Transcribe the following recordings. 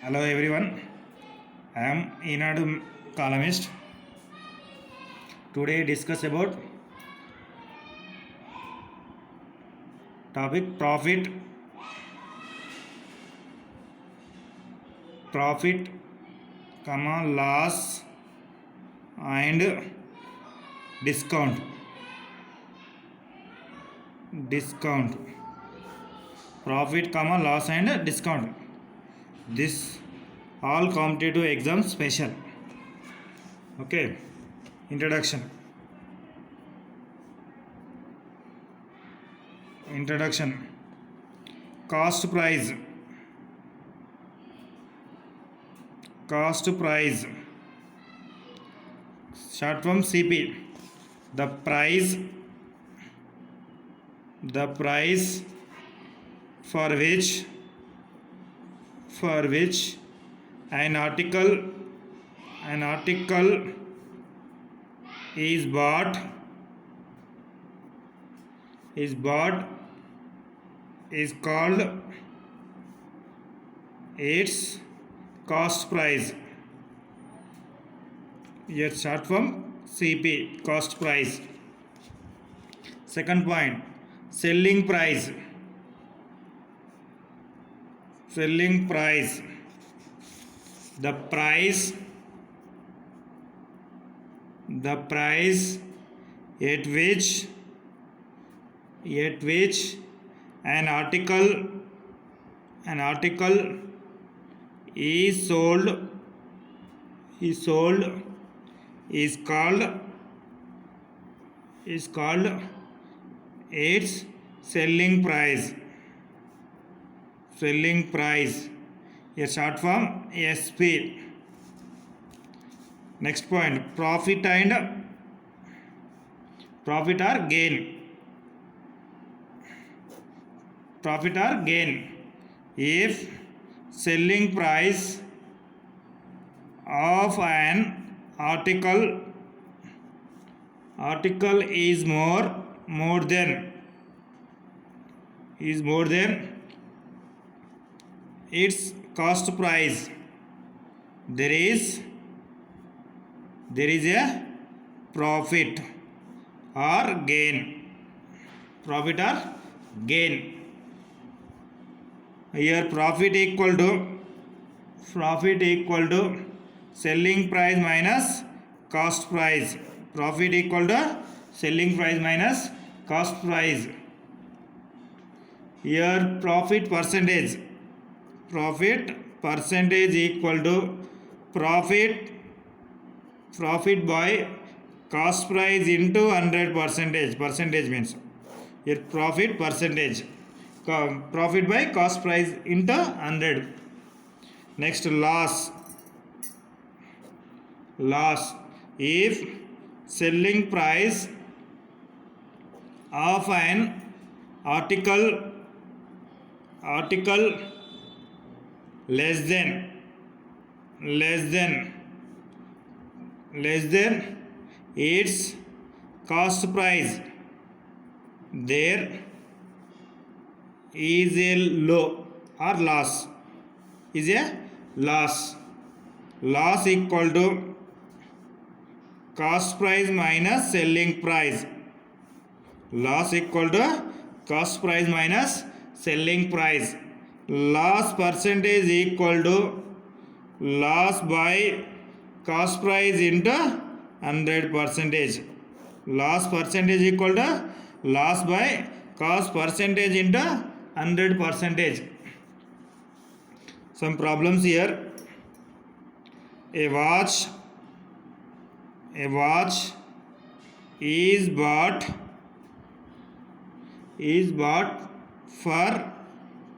Hello everyone, I am Enadu columnist. Today discuss about topic profit, loss and discount. Discount. Profit, loss and discount. This all competitive exam special. Okay. Introduction. Cost price. Short form CP. The price for which an article is bought is called its cost price. Here short form CP, cost price. Second point, selling price. The price at which an article is sold is called its selling price. A short form SP. Next point, profit or gain. If selling price of an article is more than its cost price, there is a profit or gain. Here profit equal to selling price minus cost price. Profit equal to selling price minus cost price. Here profit percentage equal to profit by cost price into 100%. Percentage means here profit percentage. Profit by cost price into 100. Next, loss. If selling price of an article less than its cost price, there is a loss. Loss equal to cost price minus selling price. Loss percentage equal to loss by cost price into 100%. Loss percentage equal to loss by cost percentage into 100%. Some problems here. A watch is bought for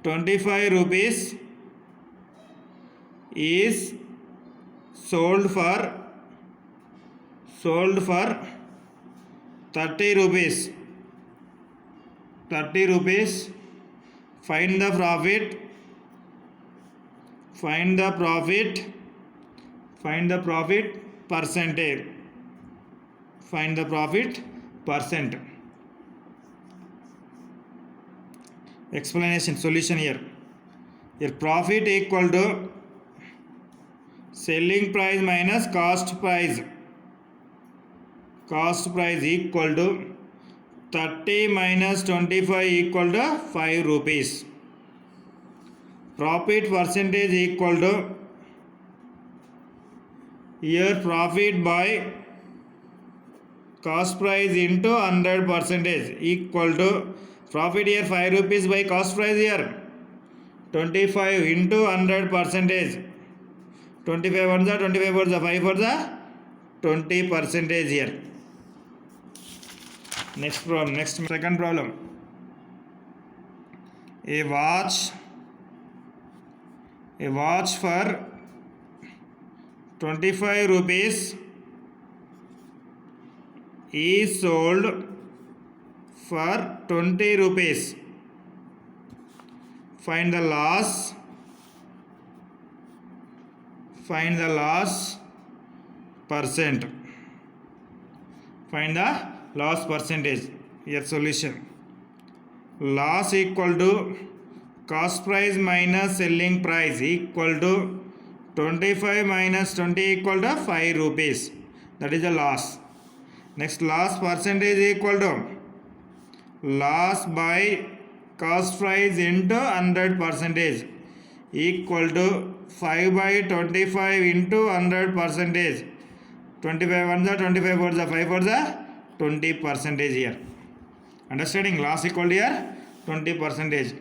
25 rupees, is sold for 30 rupees. Find the profit percentage. Explanation, solution here. Your profit equal to selling price minus cost price equal to 30 minus 25 equal to 5 rupees. Profit percentage equal to, here profit by cost price into 100% equal to, profit here 5 rupees by cost price here 25 into 100%. 25 for the 25 for the 5 for the 20% here. Next problem, next second problem. A watch for 25 rupees is sold for 20 rupees. Find the loss percent. Find the loss percentage. Here solution. Loss equal to cost price minus selling price equal to 25 minus 20 equal to 5 rupees. That is the loss. Next, loss percentage equal to loss by cost price into 100% equal to 5 by 25 into 100%. 25 on the 25 for the 5 for the 20% here. Understanding? Loss equal to here 20%.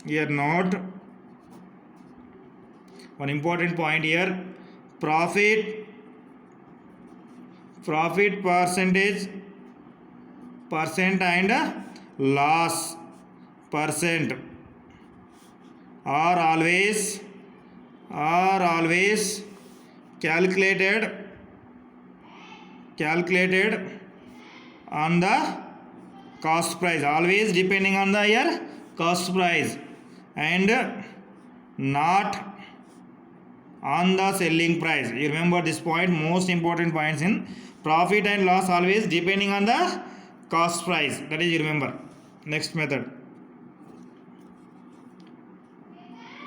Here note one important point here. Profit percentage and loss percent are always calculated on the cost price, always depending on the here cost price and not on the selling price. You remember this point, most important points in profit and loss, always depending on the cost price. That is, you remember. Next method.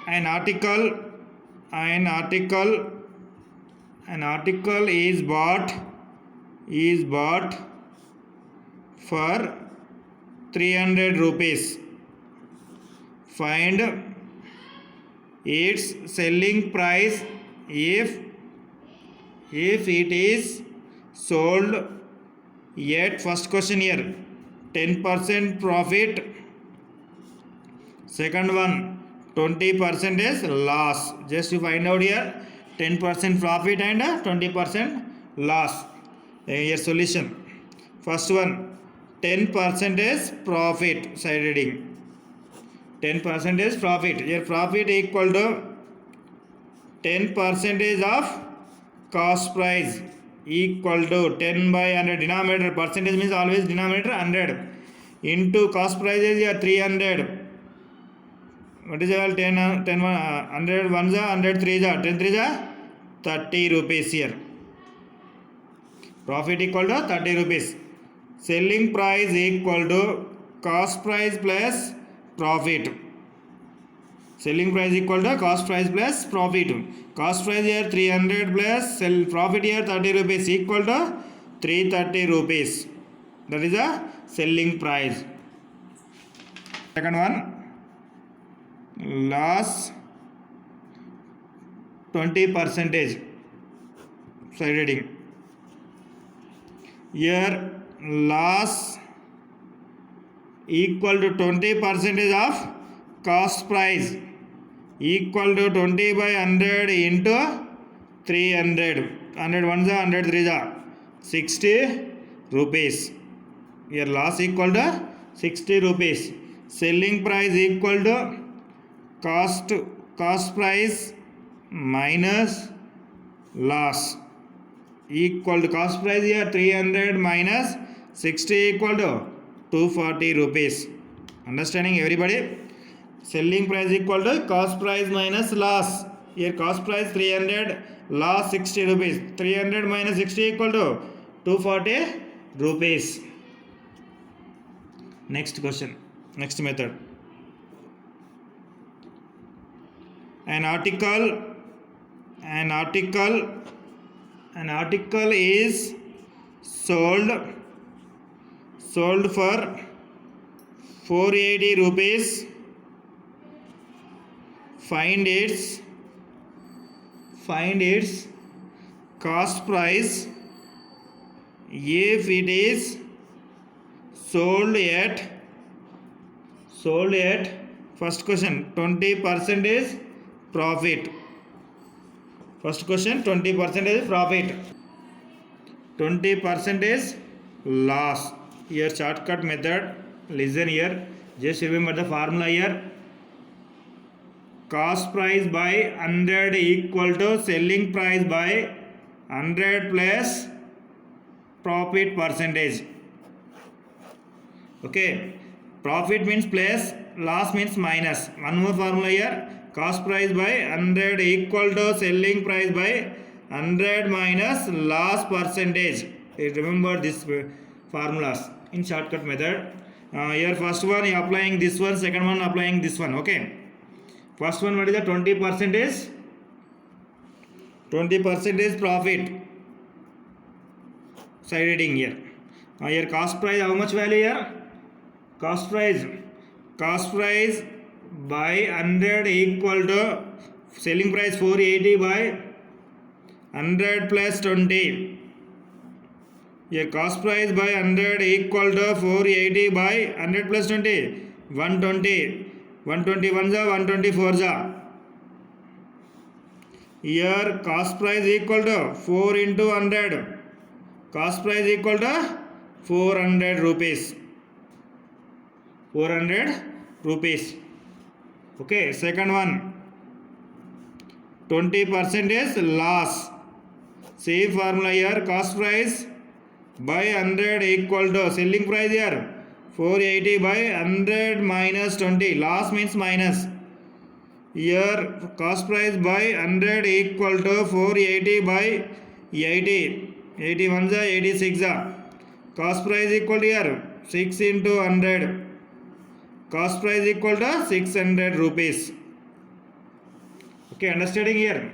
An article is bought for 300 rupees. Find its selling price if it is sold at, first question here, 10% profit. Second one, 20% is loss. Just you find out here 10% profit and 20% loss. Here solution. First one, 10% is profit, side reading. 10% is profit. Here profit equal to 10% of cost price equal to 10 by 100. Denominator, percentage means always denominator 100 into cost price is here 300. What is the 10 100 1 is 100 3 is 10 3 is 30 rupees here. Profit equal to 30 rupees. Selling price equal to cost price plus profit. Selling price equal to cost price plus profit. Cost price here 300 plus profit here 30 rupees equal to 330 rupees. That is the selling price. Second one, loss 20%. Side reading. Here loss equal to 20% of cost price equal to 20 by 100 into 300. 100 1 is 100 3 is 60 rupees. Here loss equal to 60 rupees. Selling price equal to cost price minus loss equal to cost price here 300 minus 60 equal to 240 rupees. Understanding everybody? Selling price equal to cost price minus loss. Here cost price 300, loss 60 rupees. 300 minus 60 equal to 240 rupees. Next question, next method. An article an article is sold for 480 rupees. Find its cost price if it is sold at first question 20% profit. First question 20% profit, 20% loss. Here shortcut method, listen here, just remember the formula here. Cost price by 100 equal to selling price by 100 plus profit percentage. Okay, profit means plus, loss means minus. One more formula here, cost price by 100 equal to selling price by 100 minus loss percentage. Remember this formulas in shortcut method. Here first one applying this one, second one applying this one. Okay, first one, what is the 20%? 20% profit. Side heading here. Here cost price, how much value here? Cost price by 100 equal to selling price 480 by 100 plus 20. Here cost price by 100 equal to 480 by 100 plus 20, 120. 121 जा 124 जा. Here cost price equal to 4 into 100. Cost price equal to 400 rupees. 400 rupees. Okay, second one, 20% loss. Same formula here, cost price by 100 equal to selling price here 480 by 100 minus 20. Loss means minus. Here cost price by 100 equal to 480 by 80. 81 जा 86 जा. Cost price equal to here 6 into 100. Cost price equal to 600 rupees. Okay, understanding here.